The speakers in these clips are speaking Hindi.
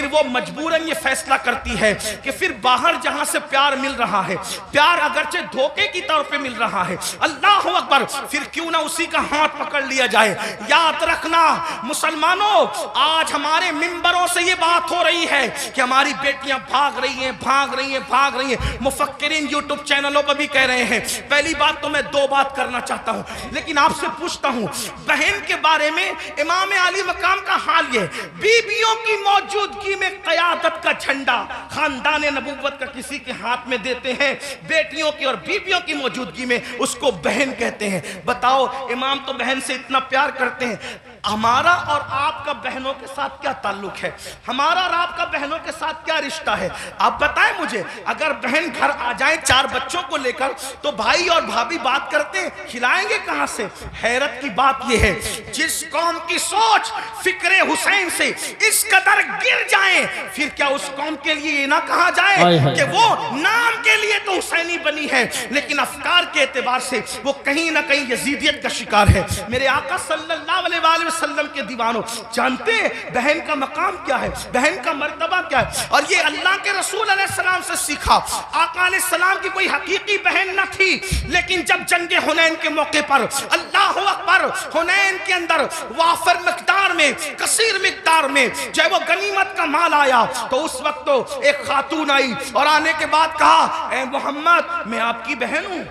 फिर वो मजबूरन ये फैसला करती है कि फिर बाहर जहां से प्यार मिल रहा है, प्यार अगरचे धोखे की तौर पे मिल रहा है, अल्लाह अकबर, फिर क्यों ना उसी का हाथ पकड़ लिया जाए। याद रखना मुसलमानों, आज हमारे मिंबरों से ये बात हो रही है कि हमारी बेटियां भाग रही हैं, भाग रही हैं, भाग रही हैं। मुफक्किरीन यूट्यूब चैनलों पर भी कह रहे हैं। पहली बात तो मैं दो बात करना चाहता हूं, लेकिन आपसे पूछता हूं, बहन के बारे में इमाम आली मकाम का हाल ये, बीबियों की मौजूदगी में क़यादत का झंडा खानदान नबूवत का किसी के हाथ में देते हैं, बेटियों की और बीबियों की मौजूदगी में उसको बहन कहते हैं। बताओ, इमाम तो बहन से इतना प्यार करते हैं, हमारा और आपका बहनों के साथ क्या ताल्लुक है? हमारा और आपका बहनों के साथ क्या रिश्ता है? आप बताएं मुझे। अगर बहन घर आ जाए 4 बच्चों को लेकर, तो भाई और भाभी बात करते हैं, खिलाएंगे कहां से? हैरत की बात यह है, जिस कौम की सोच फिक्रे हुसैन से इस कदर गिर जाए, फिर क्या उस कौम के लिए ये ना कहा जाए कि वो नाम के लिए तो हुसैनी बनी है, लेकिन अफकार के एतबार से वो कहीं ना कहीं यजीदियत का शिकार है। मेरे आका सल्लल्लाहु अलैहि वसल्लम के दीवानों, जानते हैं बहन का मकाम क्या है, बहन का मर्तबा क्या है? और ये अल्लाह के रसूल अलैहिस्सलाम से सीखा। आका अलैहिस्सलाम की कोई हकीकी बहन न थी, लेकिन जब जंगे हुनैन के मौके पर, अल्लाह अकबर, हुनैन के अंदर वाफर मिकदार में, कसीर मिकदार में जो है वो गनीमत का माल आया, तो उस वक्त तो एक खातून आई और आने के बाद कहा, ए मोहम्मद, मैं आपकी बहन हूं,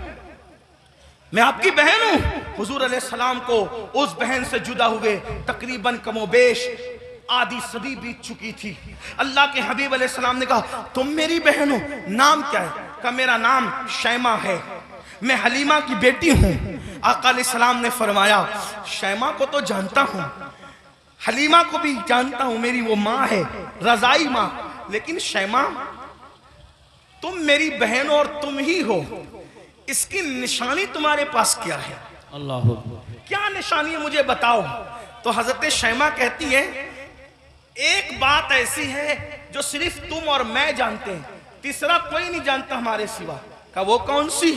मैं आपकी बहन हूं। हुजूर अलैहिस्सलाम को उस बहन से जुदा हुए तकरीबन कमोबेश आधी सदी बीत चुकी थी। अल्लाह के हबीब अलैहिस्सलाम ने कहा, तुम मेरी बहन हो, नाम क्या है? कहा, मेरा नाम शैमा है, मैं हलीमा की बेटी हूं। आका अलैहिस्सलाम ने फरमाया, शैमा को तो जानता हूं, हलीमा को भी जानता हूं, मेरी वो माँ है, रजाई माँ, लेकिन शैमा तुम मेरी बहन और तुम ही हो, इसकी निशानी तुम्हारे पास क्या है? अल्लाह, क्या निशानी है मुझे बताओ। तो हजरत शैमा कहती है, एक बात ऐसी है जो सिर्फ तुम और मैं जानते हैं, तीसरा कोई नहीं जानता हमारे सिवा। का वो कौन सी?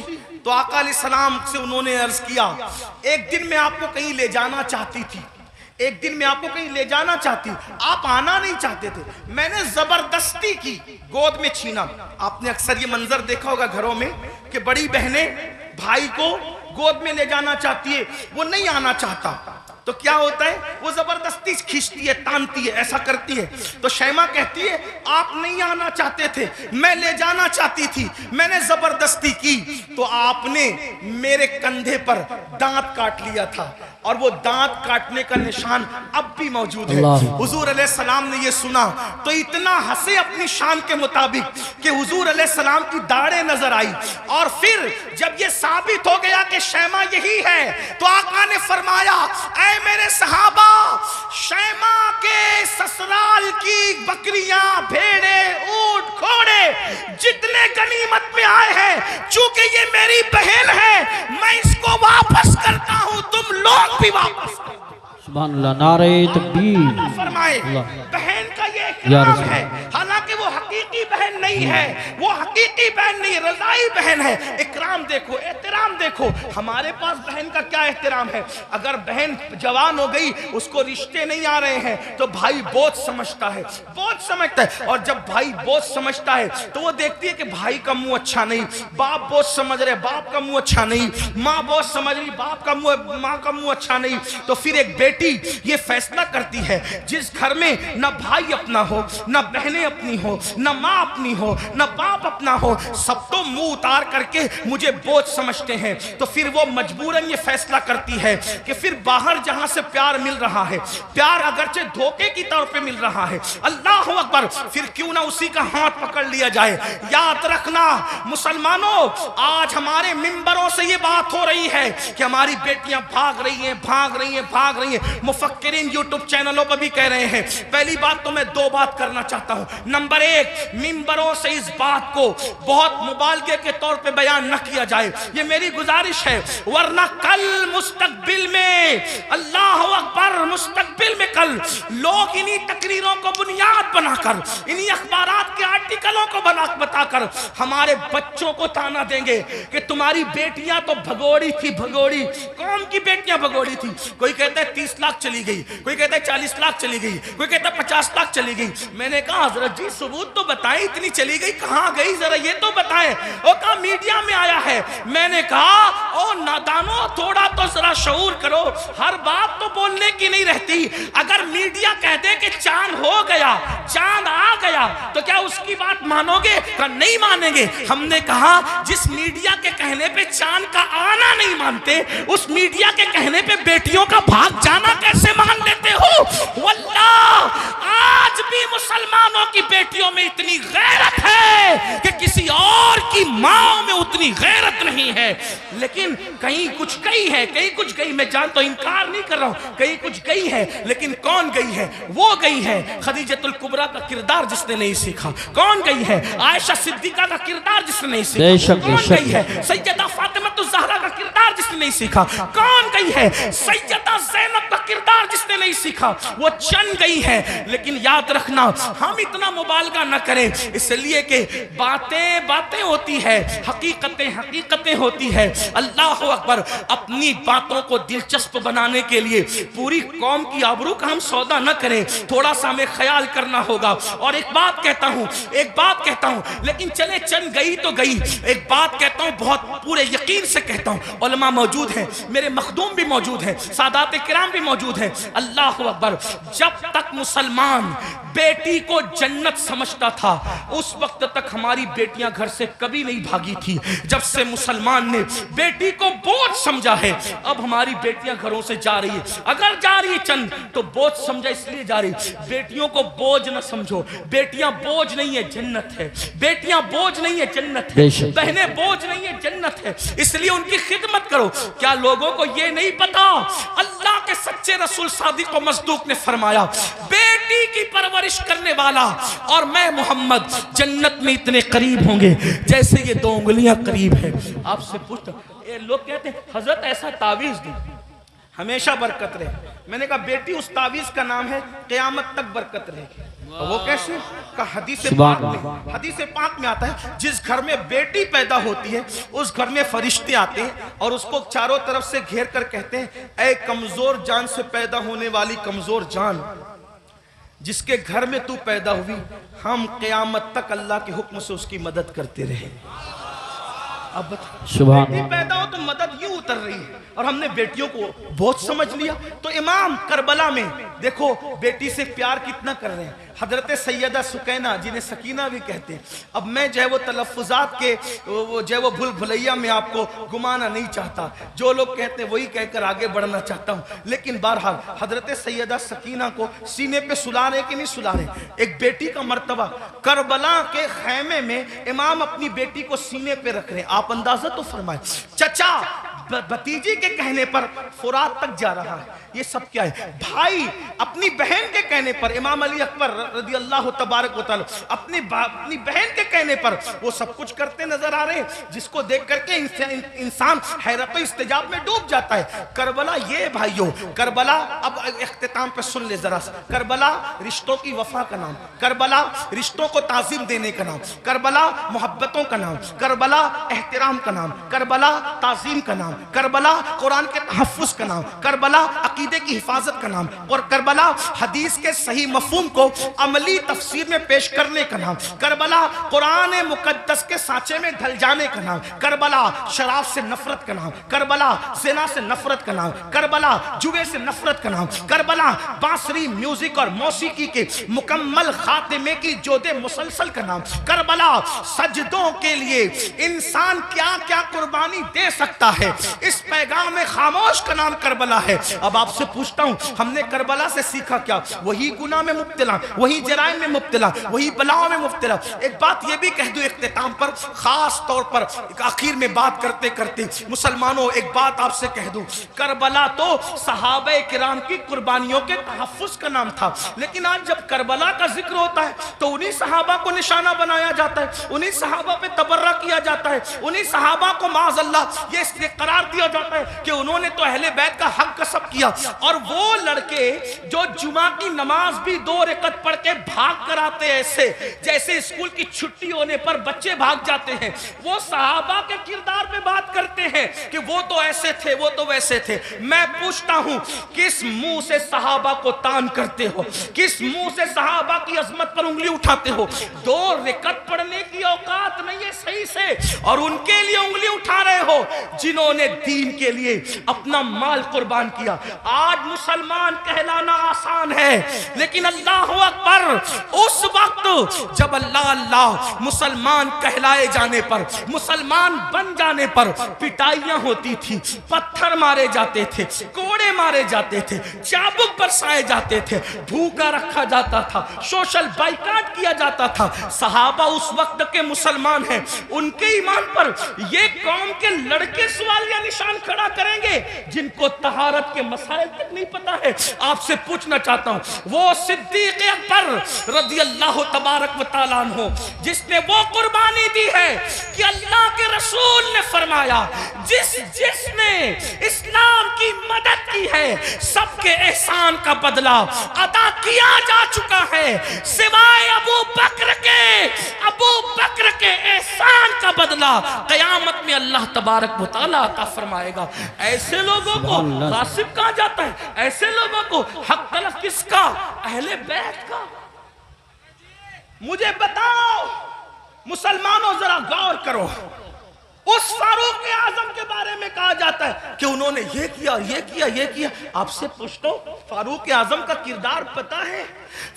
तो आका अलैहिस्सलाम से उन्होंने अर्ज किया, एक दिन मैं आपको कहीं ले जाना चाहती थी, एक दिन मैं आपको कहीं ले जाना चाहती, आप आना नहीं चाहते थे, मैंने जबरदस्ती की, गोद में छीना। आपने अक्सर ये मंजर देखा होगा घरों में कि बड़ी बहनें भाई को गोद में ले जाना चाहती है, वो नहीं आना चाहता, तो क्या होता है, वो जबरदस्ती खींचती है, तानती है, ऐसा करती है। तो शैमा कहती है, आप नहीं आना चाहते थे, मैं ले जाना चाहती थी, मैंने जबरदस्ती की, तो आपने मेरे कंधे पर दांत काट लिया था, और वो दांत काटने का निशान अब भी मौजूद है। हुजूर अलैहिस्सलाम ने ये सुना तो इतना हंसे अपनी शान के मुताबिक कि हुजूर अलैहिस्सलाम की दाढ़ें नजर आई, और फिर जब ये साबित हो गया कि शैमा यही है, तो आका ने फरमाया, ऐ मेरे सहाबा, शैमा के ससुराल की बकरियां, भेड़े, ऊंट, घोड़े जितने गनीमत में आए हैं, चूंकि ये मेरी बहन है, मैं इसको वापस करता हूं, तुम लोग भी वापस करो। सुभान अल्लाह, नारे तकबीर। फरमाए, बहन का ये इकराम है, हालांकि वो हकीकी बहन नहीं है, वो हकीकी बहन नहीं, रज़ाई बहन है। इकराम देखो, एहतराम देखो, हमारे पास बहन का क्या एहतराम है। अगर बहन जवान हो गई, उसको रिश्ते नहीं आ रहे हैं, तो भाई बोझ समझता है, बोझ समझता है, और जब भाई बोझ समझता है तो वो देखती है कि भाई का मुंह अच्छा नहीं, बाप बोझ समझ रहे, बाप का मुंह अच्छा नहीं, माँ बोझ समझ रही, बाप का मुंह, माँ का मुंह अच्छा नहीं, तो फिर एक बेटी ये फैसला करती है, जिस घर में न भाई अपना हो, न बहनें अपनी हो, न माँ अपनी हो, न बाप अपना हो, सब तो मुंह उतार करके मुझे बोझ समझते हैं, तो फिर वो मजबूरन ये फैसला करती है कि फिर बाहर जहां से प्यार मिल रहा है, प्यार अगरचे धोखे की तौर पे मिल रहा है, अल्लाह अकबर, फिर क्यों ना उसी का हाथ पकड़ लिया जाए। याद रखना मुसलमानों, आज हमारे मिंबरों से ये बात हो रही है कि हमारी बेटियां भाग रही हैं, भाग रही हैं, भाग रही हैं। मुफक्किरीन यूट्यूब चैनलों पर भी कह रहे हैं। पहली बात तो मैं दो बात करना चाहता हूं। नंबर एक, मिंबरों से इस बात को बहुत मुबालगे के तौर पे बयान न किया जाए, ये मेरी गुजारिश है, वरना कल मुस्तकबिल में, अल्लाह अकबर, मुस्तकबिल में कल लोग इन्हीं तकरीरों को बुनियाद बनाकर, इन्हीं अखबारात के आर्टिकलों को बताकर हमारे बच्चों को ताना देंगे कि तुम्हारी बेटियां तो भगोड़ी थी, भगोड़ी। कौन की बेटियां भगोड़ी थी? कोई कहता है 30 लाख चली गई, कोई कहता है 40 लाख चली गई, कोई कहता है 50 लाख चली गई। मैंने कहा हजरत जी सबूत तो बताएं, इतनी चली गई कहां गई, जरा ये तो बताएं। वो कहा मीडिया में आया है। मैंने कहा ओ नादानो, थोड़ा तो जरा शऊर करो, हर बात तो बोलने की नहीं रहती। अगर मीडिया कह दे कि चांद हो गया, चांद आ गया, तो क्या उसकी बात मानोगे? नहीं मानेंगे। हमने कहा जिस मीडिया के कहने पे चांद का आना नहीं मानते, उस मीडिया के कहने पे बेटियों का भाग जाना कैसे मान लेते हो? वल्लाह आज भी मुसलमानों की बेटियों में इतनी गैरत है कि किसी और की मां में उतनी गैरत नहीं है। लेकिन कहीं कुछ गई है, कहीं कुछ गई, मैं जान तो इनकार नहीं कर रहा हूं, कहीं कुछ गई है। लेकिन कौन गई है? वो गई है खदीजतुल कुबरा का किरदार जिसने नहीं सीखा। कौन गई है? आयशा सिद्दीका का किरदार जिसने नहीं सीखा। कौन गई है? सैयदा फातिमा ज़हरा का किरदार जिसने नहीं सीखा। कौन गई है? सैयदा ज़ैनब का किरदार जिसने नहीं सीखा। वो चंद गई है। लेकिन याद रखना, हम इतना मुबालगा न करें, इसलिए कि बातें बातें होती है, हकीकतें हकीकतें होती है। अल्लाह अकबर। अपनी बातों को दिलचस्प बनाने के लिए पूरी कौम की आबरू का हम सौदा न करें, थोड़ा सा हमें ख्याल करना होगा। और एक बात कहता हूं, लेकिन चले चंद गई तो गई, एक बात कहता हूं, बहुत पूरे यकीन से कहता हूं, उलमा मौजूद हैं, मेरे मखदूम भी मौजूद हैं, सादात किराम भी मौजूद हैं। अल्लाह अकबर। जब तक मुसलमान बेटी को जन्नत समझता था, उस वक्त तक हमारी बेटियां घर से कभी नहीं भागी थी। जब से मुसलमान ने बेटी को बोझ समझा है, अब हमारी बेटियां घरों से जा रही है। अगर जा रही है चंद तो बोझ समझा इसलिए जा रही। बेटियों को बोझ न समझो, बेटियां बोझ नहीं है, जन्नत है। बेटियां बोझ नहीं है, जन्नत है। बहनें बोझ नहीं है, जन्नत है। इसलिए उनकी खिदमत करो। क्या लोगों को यह नहीं पता? अल्लाह के सच्चे रसूल सादिक व मसदूक ने फरमाया, बेटी की परवरिश करने वाला और मैं मोहम्मद जन्नत में इतने करीब होंगे जैसे ये 2 उंगलियां करीब है। आपसे पूछता, ये लोग कहते हैं हजरत ऐसा तावीज दी हमेशा बरकत रहे। मैंने कहा बेटी उस तावीज का नाम है, क़यामत तक बरकत रहे। वो कैसे? का हदीस पाक में आता है, जिस घर में बेटी पैदा होती है उस घर में फरिश्ते आते हैं और उसको चारों तरफ से घेर कर कहते हैं, ऐ कमजोर जान से पैदा होने वाली कमजोर जान, जिसके घर में तू पैदा हुई, हम क़यामत तक अल्लाह के हुक्म से उसकी मदद करते रहे। अब बेटी पैदा हो तो मदद यूं उतर रही है और हमने बेटियों को बहुत समझ लिया। तो इमाम करबला में देखो बेटी से प्यार कितना कर रहे हैं। हजरत सैयदा सुकैना, जिन्हें सकीना भी कहते हैं। अब मैं जो है वो तलफ़ुज़ात के जो है वो भूल भुलैया में आपको घुमाना नहीं चाहता, जो लोग कहते हैं वही कहकर आगे बढ़ना चाहता हूँ। लेकिन बहरहाल हजरत सैयदा सकीना को सीने पे सुला रहे कि नहीं सुला रहे? एक बेटी का मर्तबा, करबला के खैमे में इमाम अपनी बेटी को सीने पे रख रहे हैं। आप अंदाजा तो फरमाए, चचा भतीजी के कहने पर फुरात तक जा रहा है, ये सब क्या है? भाई अपनी बहन के कहने पर, इमाम अली अकबर रज़ी अल्लाह तबारक व तआला अपनी बहन के कहने पर वो सब कुछ करते नजर आ रहे हैं, जिसको देख करके इंसान हैरत व इस्तिजाब में डूब जाता है। करबला ये भाइयों, करबला अब इख्तिताम पे सुन ले जरा सा। करबला रिश्तों की वफा का नाम, करबला रिश्तों को ताज़ीम देने का नाम, करबला मोहब्बतों का नाम, करबला एहतराम का नाम, करबला ताज़ीम का नाम, करबला कुरान के तहफ़्फ़ुज़ का नाम, करबला अकीदे की हिफाजत का नाम, और करबला हदीस के सही मफ़हूम को अमली तफसीर में पेश करने का नाम, करबला कुरान मुक़द्दस के सांचे में ढल जाने का नाम, करबला शराब से नफरत का नाम, करबला ज़िना से नफरत का नाम, करबला जुए से नफरत का नाम, करबला बांसुरी म्यूजिक और मौसीकी के मुकम्मल खातिमे की जोदे मुसलसल का नाम, करबला सजदों के लिए इंसान क्या क्या कुर्बानी दे सकता है, इस पैगाम में खामोश का नाम करबला है। अब आपसे पूछता हूं, हमने करबला से सीखा क्या? वही गुनाह में मुब्तला, वही जराइम में मुब्तला, वही बलाओं में मुब्तला। एक बात यह भी कह दूं इख्तिताम पर, खास तौर पर आखिर में बात करते करते मुसलमानों, एक बात आपसे कह दूं, करबला तो सहाबे किराम की कुर्बानियों के तहफ़्फ़ुज़ का नाम था, लेकिन आज जब करबला का जिक्र होता है तो उन्हीं सहाबा को निशाना बनाया जाता है, उन्हीं सहाबा पे तबर्रा किया जाता है, उन्हीं सहाबा को माज़अल्लाह ये करार दिया जाता है कि उन्होंने तो अहले बैत का हक कसब किया। और वो लड़के जो जुमा की नमाज भी 2 रकअत पढ़ के भाग कर आते ऐसे जैसे स्कूल की छुट्टी होने पर बच्चे भाग जाते हैं, वो सहाबा के किरदार में बात करते हैं कि वो तो ऐसे थे, वो तो वैसे थे। मैं पूछता हूं, किस मुंह से सहाबा को तान करते हो? किस मुंह से सहाबा की अजमत पर उंगली उठाते हो? 2 रकअत पढ़ने की औकात नहीं है सही से, और उनके लिए उंगली उठा रहे हो जिन्होंने दीन के लिए अपना माल कुर्बान किया। आज मुसलमान कहलाना आसान है, लेकिन अल्लाह अकबर, उस वक्त जब अल्लाह अल्लाह मुसलमान कहलाए जाने पर, मुसलमान बन जाने पर पिटाइयां होती थी, पत्थर मारे जाते थे, कोड़े मारे जाते थे, चाबुक बरसाए जाते थे, भूखा रखा जाता था, सोशल बाइकाट किया जाता था। सहाबा उस वक्त के मुसलमान हैं, उनके ईमान पर ये कौम के लड़के सवाल या निशान खड़ा करेंगे जिनको तहारत के मसाइल तक नहीं पता है। आपसे पूछना चाहता हूं, वो सिद्दीक अकबर रज़ी अल्लाह तबारक व तआला अन्हु जिसने वो कुर्बानी दी है कि अल्लाह के रसूल ने फरमाया, जिसने इस्लाम की मदद की है सबके एहसान का बदला अदा किया जा चुका है, सिवाय अबू बकर के एहसान का बदला कयामत में अल्लाह तबारक व तआला अता फरमाएगा। ऐसे लोगों को गासिब कहा जाता है, ऐसे लोगों को हक तलफ किसका? अहले बैत का। मुझे बताओ मुसलमानों, जरा गौर करो, उस फारूक आजम के बारे में कहा जाता है कि उन्होंने ये किया, ये किया, ये किया। आपसे पूछता हूं, फारूक आजम का किरदार पता है?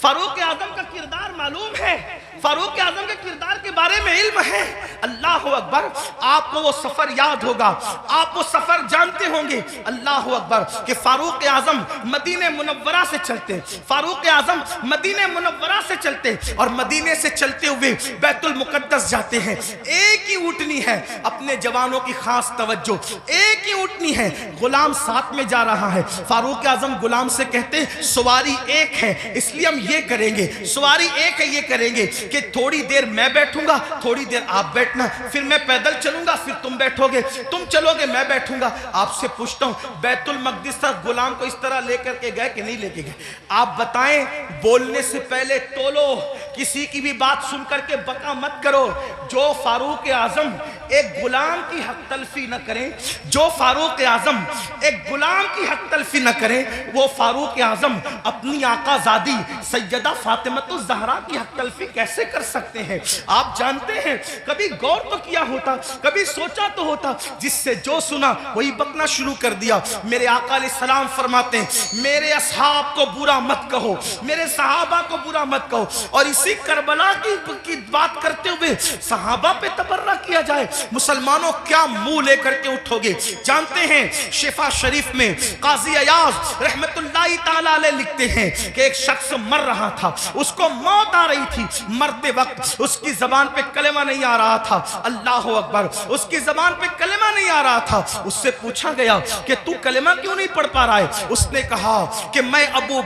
फारूक आजम का किरदार मालूम है? फारूक आजम के किरदार के बारे में इल्म है? अल्लाह अकबर, आपको वो सफर याद होगा, आप वो सफर जानते होंगे। अल्लाह अकबर कि फारूक आजम मदीने मुनव्वरा से चलते, फारूक आजम मदीने मुनव्वरा से चलते और मदीने से चलते हुए बैतुल मुकद्दस जाते हैं। एक ही ऊँटनी है, अपने जवानों की खास तवज्जो, एक ही ऊँटनी है, गुलाम साथ में जा रहा है। फारूक आजम गुलाम से कहते, सवारी एक है इसलिए हम ये करेंगे, सवारी एक है ये करेंगे कि थोड़ी देर मैं बैठूंगा, थोड़ी देर आप बैठना, फिर मैं पैदल चलूंगा, फिर तुम बैठोगे, तुम चलोगे, मैं बैठूंगा। आपसे पूछता हूं, बैतुल मक़दिस तक गुलाम को इस तरह लेकर के गए कि नहीं लेके गए? आप बताएं, बोलने से पहले तोलो, किसी की भी बात सुन करके बका मत करो। जो फारूक आजम एक गुलाम की हक तलफी न करें, जो फारूक आजम एक गुलाम की हक तलफी न करें, वो फारूक आजम अपनी आकाज़ादी सैयदा फातिमतुज़ ज़हरा की हक तलफी कैसे कर सकते हैं? आप जानते हैं, कभी गौर तो किया होता, कभी सोचा तो होता, जिससे जो सुना वही बकना शुरू कर दिया। मेरे आका अलैहिस्सलाम फरमाते हैं, मेरे असहाब को बुरा मत कहो, मेरे सहाबा को बुरा मत कहो। और इसी करबला की बात करते हुए सहाबा पे तबर्रा किया जाए, मुसलमानों क्या मुंह लेकर के उठोगे? जानते हैं, शिफा शरीफ में काजी अयाज रहमतुल्लाहि ताला अलैह लिखते हैं कि एक शख्स मर रहा था, उसको मौत आ रही थी, मरते वक्त उसकी जबान पे कलेमा नहीं आ रहा था। अल्लाह अकबर, उसकी जबान पे कलेमा नहीं आ रहा था। उससे पूछा गया कि तू कलेमा क्यों नहीं पढ़ पा रहा है? उसने कहा कि मैं अबू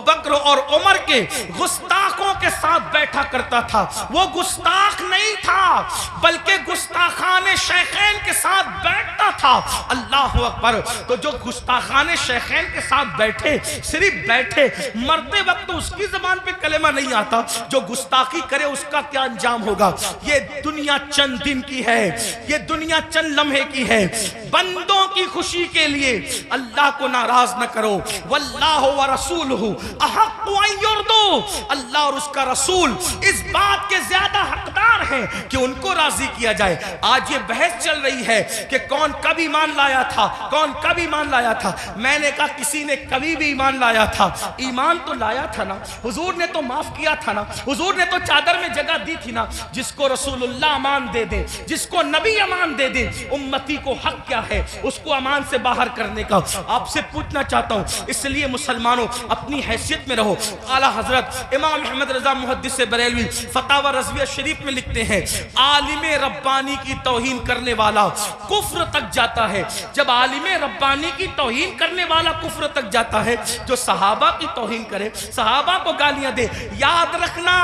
बकर और उमर के गुस्ताखों के साथ बैठा करता था। वो गुस्ताख नहीं था, बल्कि गुस्ताखाने शेखैन के साथ बैठता था। अल्लाह अकबर, तो जो गुस्ताखाने शेखैन के साथ बैठे, सिर्फ बैठे, मरते वक्त उसकी जबान पे कलेमा नहीं आता, जो गुस्ताखी करे उसका क्या अंजाम होगा? ये दुनिया चंद दिन की है, ये दुनिया चंद लम्हे की है। बंदों की खुशी के लिए अल्लाह को नाराज न करो। वल्लाहु व रसूलुहु अहक्कु अन युर्दू, अल्लाह और उसका रसूल इस बात के ज्यादा हकदार हैं कि उनको राजी किया जाए। आज ये बहस चल रही है कि कौन कब ईमान लाया था, कौन कब ईमान लाया था। मैंने कहा किसी ने कभी भी ईमान लाया था, ईमान तो लाया था ना, हुजूर ने तो माफ किया था ना, हुजूर ने तो चादर में जगह दी थी ना। जिसको रसूलुल्लाह अमान दे दे, जिसको नबी अमान दे दे, उम्मती को हक क्या है उसको अमान से बाहर करने का? आपसे पूछना चाहता हूं, इसलिए मुसलमानों अपनी हैसियत में रहो। आला हजरत इमाम अहमद रजा मुहद्दिस बरेलवी फतावा रज़विया शरीफ में लिखते हैं, आलिम रब्बानी की तौहीन करने वाला कुफ्र तक जाता है। जब आलिम रब्बानी की तौहीन करने वाला कुफ्र तक जाता है, जो सहाबा की तौहीन करे, सहाबा को गालियां दे, याद रखना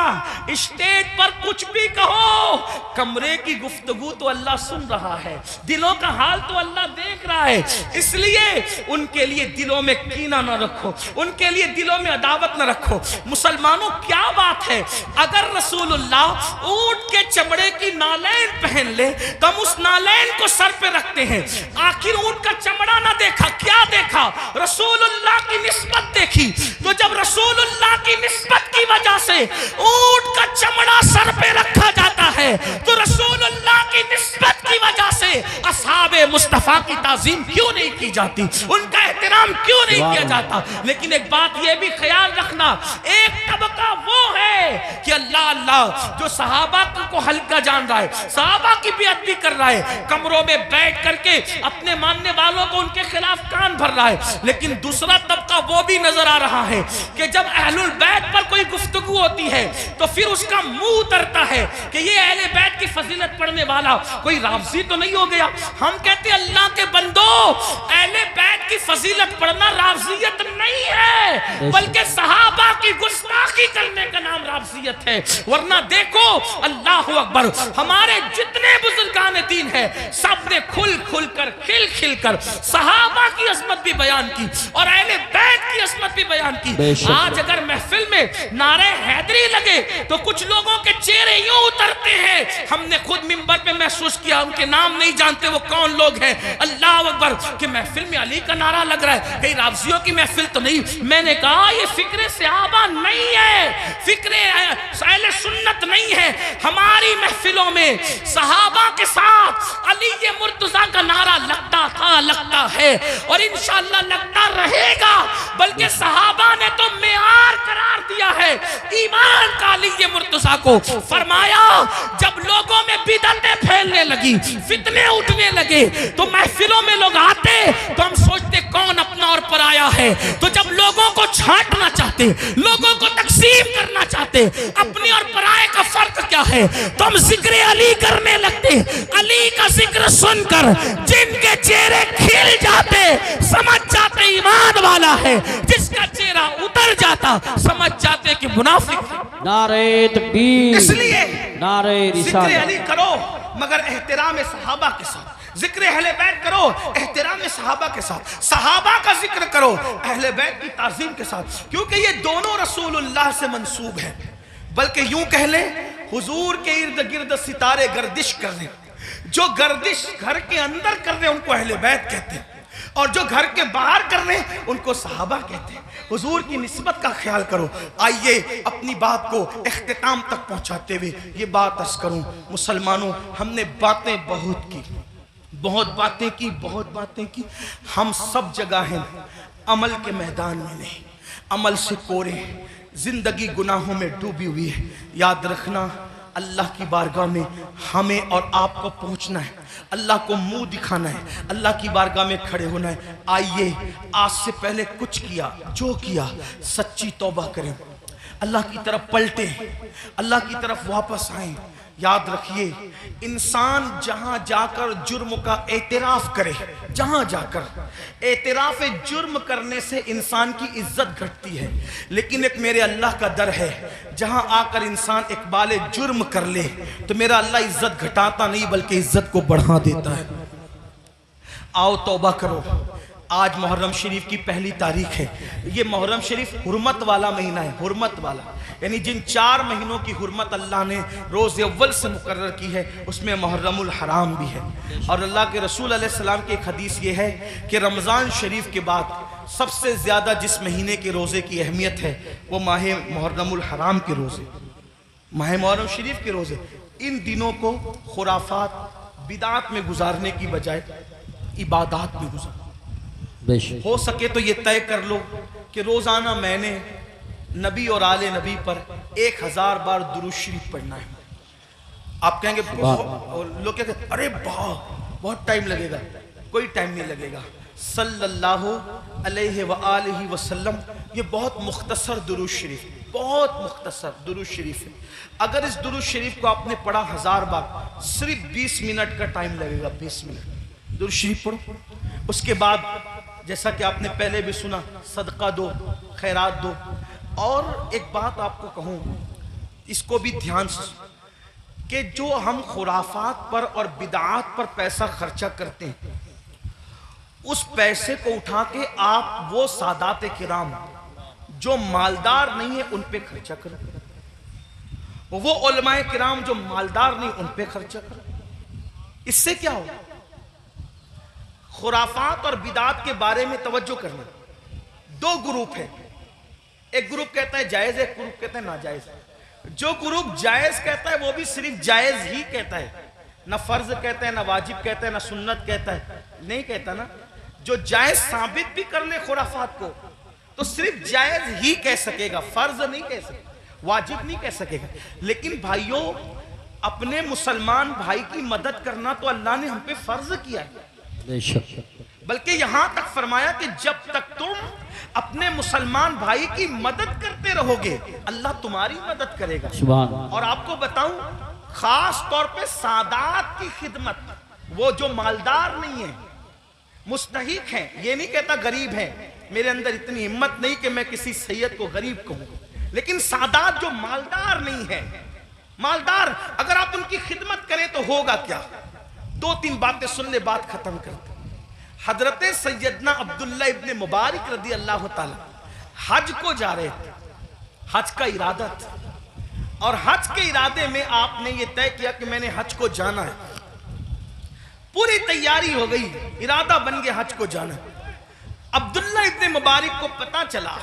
स्टेज पर कुछ भी कहो, कमरे की गुफ्तगू तो अल्लाह सुन रहा है, दिलों का हाल तो अल्लाह देख रहा है। इसलिए उनके लिए दिलों में कीना न रखो, उनके लिए दिलों में अदावत न रखो। मुसलमानों क्या बात है, अगर रसूलुल्लाह ऊंट के चमड़े की नालैन पहन ले तो हम उस नालैन को सर पे रखते हैं। आखिर ऊंट का चमड़ा ना देखा, क्या देखा? रसूलुल्लाह की निस्बत देखी। तो जब रसूलुल्लाह की निस्बत की वजह से ऊंट का चमड़ा सर पे रखा जाता है, तो रसूलुल्लाह की निस्बत की वजह से असहाबे मुस्तफा की ताज़ीम क्यों नहीं की जाती, उनका एहतराम क्यों नहीं किया जाता? लेकिन एक बात यह भी ख्याल रखना, एक तबका वो है कि अल्लाह अल्लाह जो सहाबा को हल्का जान रहा है, सहाबा की बेअदबी कर रहा है, कमरों में बैठ करके अपने मानने वालों को उनके खिलाफ कान भर रहा है। लेकिन दूसरा तबका वो भी नजर आ रहा है कि जब अहलुल बैत पर कोई गुफ्तगू होती है तो फिर उसका मुंह उतरता है कि ये अहले बैत की फजीलत पढ़ने वाला कोई राफजी तो नहीं हो गया। हम कहते हैं अल्लाह के बंदो, अहले बैत की फजीलत पढ़ना राफजियत नहीं है, बल्कि सहाबा की गुस्ताखी करने का नाम राफजियत है। वरना देखो, अल्लाह अकबर, हमारे जितने बुजुर्गान दीन है सब ने खुल खुल कर खिल खिल कर सहाबा की अजमत भी बयान की और अहले बैत की अजमत भी बयान की। आज अगर महफिल में नारे हैदरी लगे तो कुछ लोगों के चेहरे यूं उतरते हैं, हमने खुद मिंबर पे महसूस किया, उनके नाम नहीं जानते वो कौन लोग हैं। अल्लाह अकबर, कि महफिल में अली का नारा लग रहा है, कहीं राफजियों की महफिल तो नहीं। मैंने कहा ये फिक्रे सहाबा नहीं है, फिक्रे अहले सुन्नत नहीं है। हमारी महफिलों में सहाबा के साथ अली ये मुर्तजा का नारा लगता था, लगता है और इंशाअल्लाह लगता रहेगा। बल्कि सहाबा ने तो मेयार करार दिया है ईमान का अली ये मुर्तजा को। फरमाया जब लोगों में बिदअतें फैलने लगी, फितने उठने लगे, तो महफिलों में लोग आते तो हम सोचते कौन अपना और पराया है। तो जब लोगों को छांटना चाहते, लोगों को तकसीम करना चाहते, अपने और पराये का फर्क क्या है, तो हम जिक्र अली करने लगते। अली का जिक्र सुनकर जिनके चेहरे खिल जाते, समझ जाते ईमान वाला है, जिसका चेहरा उतर जाता समझ जाते कि मुनाफिक। नारे तकबीर, इसलिए नारे रिसालत। जिक्र अली करो मगर एहतराम सहाबा के साथ, जिक्र अहले बैत करो एहतराम सहाबा के साथ, सहाबा का जिक्र करो अहले बैत की ताज़ीम के साथ, क्योंकि ये दोनों रसूलुल्लाह से मंसूब है। बल्कि यूं कह ले, हुजूर के इर्द गिर्द सितारे गर्दिश कर रहे, जो गर्दिश घर के अंदर कर रहे उनको अहले बैत कहते हैं, और जो घर के बाहर कर रहे उनको सहाबा कहते हैं। हुजूर की निस्बत का ख्याल करो। आइए अपनी बात को इख्तिताम तक पहुंचाते हुए ये बात अर्ज करूं, मुसलमानों, हमने बातें बहुत की, बहुत बातें की, बहुत बातें की। हम सब जगह हैं, अमल के मैदान में नहीं, अमल से कोरे, जिंदगी गुनाहों में डूबी हुई है। याद रखना, अल्लाह की बारगाह में हमें और आपको पहुंचना है, अल्लाह को मुंह दिखाना है, अल्लाह की बारगाह में खड़े होना है। आइए आज से पहले कुछ किया, जो किया सच्ची तौबा करें, अल्लाह की तरफ पलटे, अल्लाह की तरफ वापस आए। याद रखिए, इंसान जहां जाकर जुर्म का एतराफ करे, जहां जाकर एतराफ जुर्म करने से इंसान की इज्जत घटती है, लेकिन एक मेरे अल्लाह का दर है, जहां आकर इंसान इकबाल जुर्म कर ले तो मेरा अल्लाह इज्जत घटाता नहीं बल्कि इज्जत को बढ़ा देता है। आओ तौबा करो। आज मुहर्रम शरीफ की पहली तारीख है। ये मुहर्रम शरीफ हुर्मत वाला महीना है, हुर्मत वाला, यानी जिन 4 महीनों की हुर्मत अल्लाह ने रोज़ अव्वल से मुकर्रर की है उसमें मुहर्रमुल हराम भी है। और अल्लाह के रसूल अलैहि सलाम की एक हदीस ये है कि रमज़ान शरीफ के बाद सबसे ज़्यादा जिस महीने के रोज़े की अहमियत है वो माह मुहर्रमुल हराम के रोज़े, माह मुहर्रम शरीफ के रोज़े। इन दिनों को खुराफात बिदात में गुजारने की बजाय इबादात में गुजार। हो सके तो ये तय कर लो कि रोजाना मैंने नबी और आले नबी पर 1000 बार दुरूद शरीफ पढ़ना है। आप कहेंगे लोग कहते हैं अरे बहुत टाइम लगेगा, कोई टाइम नहीं लगेगा। सल्लल्लाहु अलैहि व आलिहि वसल्लम, ये बहुत मुख्तसर दुरूद शरीफ, बहुत मुख्तसर दुरूद शरीफ है। अगर इस दुरूद शरीफ को आपने पढ़ा 1000 बार, सिर्फ 20 मिनट का टाइम लगेगा। 20 मिनट दुरूद शरीफ पढ़ो। उसके बाद जैसा कि आपने पहले भी सुना, सदका दो, खैरात दो। और एक बात आपको कहूँ, इसको भी ध्यान से, कि जो हम खुराफात पर और बिदात पर पैसा खर्चा करते हैं, उस पैसे को उठा के आप वो सादात किराम जो मालदार नहीं है उन पे खर्चा करो, वो उलमाए किराम जो मालदार नहीं उन पे खर्चा करो। इससे क्या हो? खुराफात और बिदात के बारे में तवज्जो करना। दो ग्रुप है, एक ग्रुप कहता है जायज, एक ग्रुप कहता है नाजायज। जो ग्रुप जायज कहता है वो भी सिर्फ जायज ही कहता है, ना फर्ज कहता है, ना वाजिब कहता है, ना सुन्नत कहता है, नहीं कहता ना। जो जायज साबित भी कर ले खुराफात को तो सिर्फ जायज ही कह सकेगा, फर्ज नहीं कह सकेगा, वाजिब नहीं कह सकेगा। लेकिन भाइयों, अपने मुसलमान भाई की मदद करना तो अल्लाह ने हम पे फर्ज किया है। बल्कि यहां तक फरमाया कि जब तक तुम अपने मुसलमान भाई की मदद करते रहोगे अल्लाह तुम्हारी मदद करेगा। और आपको बताऊं, खास तौर पे सादात की खिदमत, वो जो मालदार नहीं है, मुस्तहिक हैं, ये नहीं कहता गरीब है, मेरे अंदर इतनी हिम्मत नहीं कि मैं किसी सैयद को गरीब कहूं, लेकिन सादात जो मालदार नहीं है, मालदार अगर आप उनकी खिदमत करें तो होगा क्या? 2-3 बातें सुन ले, बात खत्म करते। हजरत सैयदना अब्दुल्ला इब्ने मुबारक रदी अल्लाह ताला हज को जा रहे थे, हज का इरादा था, और हज के इरादे में आपने ये तय किया कि मैंने हज को जाना है। पूरी तैयारी हो गई, इरादा बन गया हज को जाना। अब्दुल्ला इब्ने मुबारक को पता चला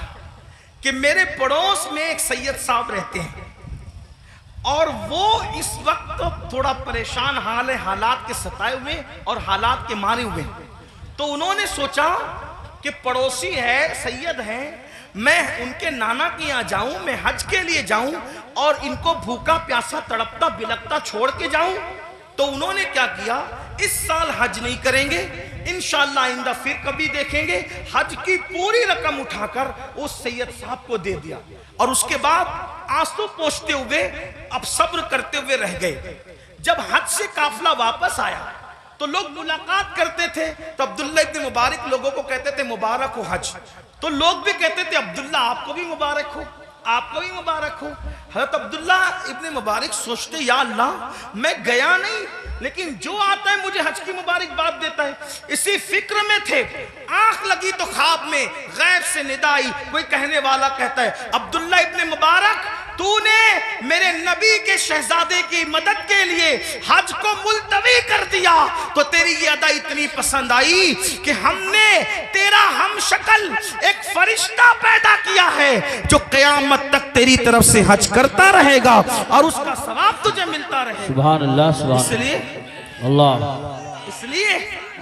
कि मेरे पड़ोस में एक सैयद साहब रहते हैं और वो इस वक्त थोड़ा परेशान हाल है, हालात के सताए हुए और हालात के मारे हुए। तो उन्होंने सोचा कि पड़ोसी है, सैयद है, मैं उनके नाना के यहाँ जाऊं, मैं हज के लिए जाऊं और इनको भूखा प्यासा तड़पता बिलकता छोड़ के जाऊं। तो उन्होंने क्या किया, इस साल हज नहीं करेंगे, इंशाअल्लाह आइंदा फिर कभी देखेंगे। हज की पूरी रकम उठाकर उस सैयद साहब को दे दिया और उसके बाद आंसू पोंछते हुए, अब सब्र करते हुए रह गए। जब हज से काफिला वापस आया तो लोग मुलाकात करते थे, तो अब्दुल्ला इब्ने मुबारक लोगों को कहते थे मुबारक हो हज। तो लोग भी कहते थे अब्दुल्ला आपको भी मुबारक हो, आपको भी मुबारक हो। हज़रत अब्दुल्ला इब्ने मुबारक सोचते, या अल्लाह मैं गया नहीं, लेकिन जो आता है मुझे हज की मुबारकबाद देता है। इसी फिक्र में थे, आंख लगी तो ख्वाब में गैब से निदा आई। कोई कहने वाला कहता है, अब्दुल्ला इब्ने मुबारक, तूने मेरे नबी के शहजादे की मदद के लिए हज को मुलतवी कर दिया तो तेरी ये अदा इतनी पसंद आई कि हमने तेरा हम शक्ल एक फरिश्ता पैदा किया है जो क़यामत तक तेरी तरफ से हज करता रहेगा और उसका सवाब तुझे मिलता रहेगा। सुभान अल्लाह, सुभान इसलिए अल्लाह,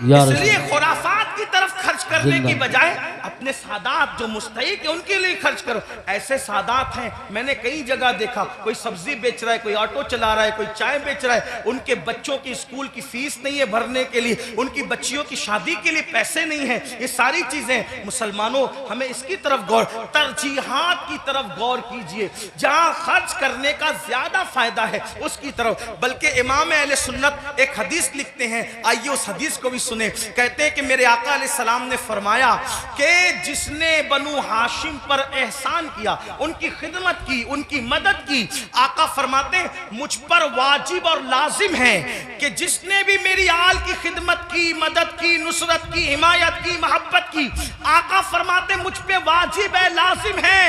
इसलिए खुराफात की तरफ खर्च करने की बजाय अपने सादात जो मुस्तहिक है उनके लिए खर्च करो। ऐसे सादात हैं, मैंने कई जगह देखा, कोई सब्जी बेच रहा है, कोई ऑटो चला रहा है, कोई चाय बेच रहा है, उनके बच्चों की स्कूल की फीस नहीं है भरने के लिए, उनकी बच्चियों की शादी के लिए पैसे नहीं है। ये सारी चीजें मुसलमानों, हमें इसकी तरफ गौर, तरजीहात की तरफ गौर कीजिए, जहां खर्च करने का ज्यादा फायदा है उसकी तरफ। बल्कि इमाम अहले सुन्नत एक हदीस लिखते हैं, आइए उस हदीस को भी सुने। कहते हैं कि मेरे आका अलैहिस्सलाम ने फरमाया कि जिसने बनु हाशिम पर एहसान किया, उनकी खिदमत की, उनकी मदद की, आका फरमाते मुझ पर वाजिब और लाजिम है कि जिसने भी मेरी आल की खिदमत की, मदद की, नुसरत की, हिमायत की, मोहब्बत की, आका फरमाते मुझ पे वाजिब है, लाजिम है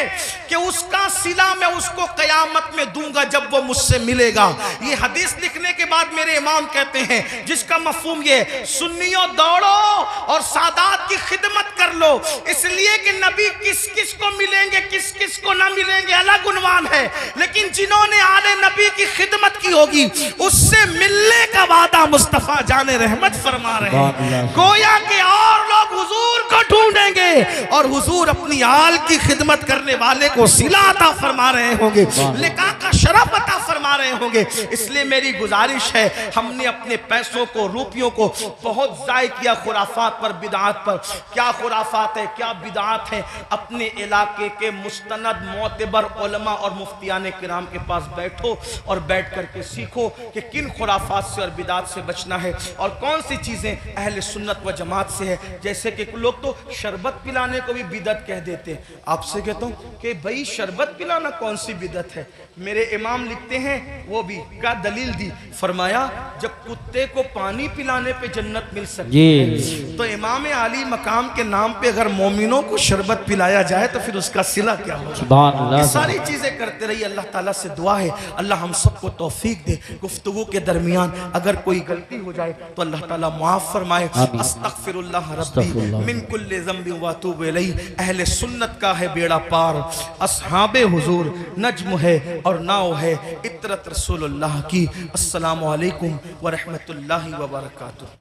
कि उसका सिला मैं उसको कयामत में दूंगा जब वो मुझसे मिलेगा। ये हदीस लिखने के बाद मेरे इमाम कहते हैं जिसका मफहूम ये, सुन्नियों दौड़ो और सादात की खिदमत कर लो, इसलिए कि नबी किस किस को मिलेंगे, किस किस को ना मिलेंगे अलग उन्वान है, लेकिन जिन्होंने आले नबी की खिदमत की होगी उससे मिलने का वादा मुस्तफा जाने रहमत फरमा रहे हैं। गोया के और लोग हुजूर को ढूंढेंगे और हुजूर अपनी आल की खिदमत करने वाले को सिला अता फरमा रहे होंगे, लिका का शरफ अता फरमा रहे होंगे। इसलिए मेरी गुजारिश है, हमने अपने पैसों को, रुपयों को बहुत ज़ाय किया खुराफात पर, बिदात पर। क्या खुराफात है, क्या बिदात है? अपने इलाके के मुस्तनद मोतबर उलमा और मुफ्तियान किराम के पास बैठो और बैठ करके सीखो कि किन खुराफात से और बिदात से बचना है और कौन सी चीज़ें अहले सुन्नत व जमात से है। जैसे कि लोग तो शरबत पिलाने को भी बिदत कह देते हैं। आपसे कहता हूँ कि भाई शरबत पिलाना कौन सी बिदत है? मेरे इमाम लिखते हैं, वो भी क्या दलील दी, फरमाया जब कुत्ते को पानी पिलाने पे जन्नत मिल सकती है, तो इमाम आली मकाम के नाम पे अगर मोमिनों को शरबत पिलाया जाए तो फिर उसका सिला क्या होगा? ये सारी चीजें करते रहिए। अल्लाह ताला से दुआ है अल्लाह हम सबको तौफीक दे। गुफ्तगू के दरमियान अगर कोई गलती हो जाए तो अल्लाह ताला माफ फरमाए। अस्तगफिरुल्लाह रब्बी मिन कुल्लि ज़ंबिन व अतूबु इलैहि। अहले सुन्नत का है बेड़ा पार, अस्हाबे हुजूर नज्म है और नाव है इतरत रसूलुल्लाह की। अस्सलामु अलैकुम व रहमतुल्लाहि व बरकातुहू।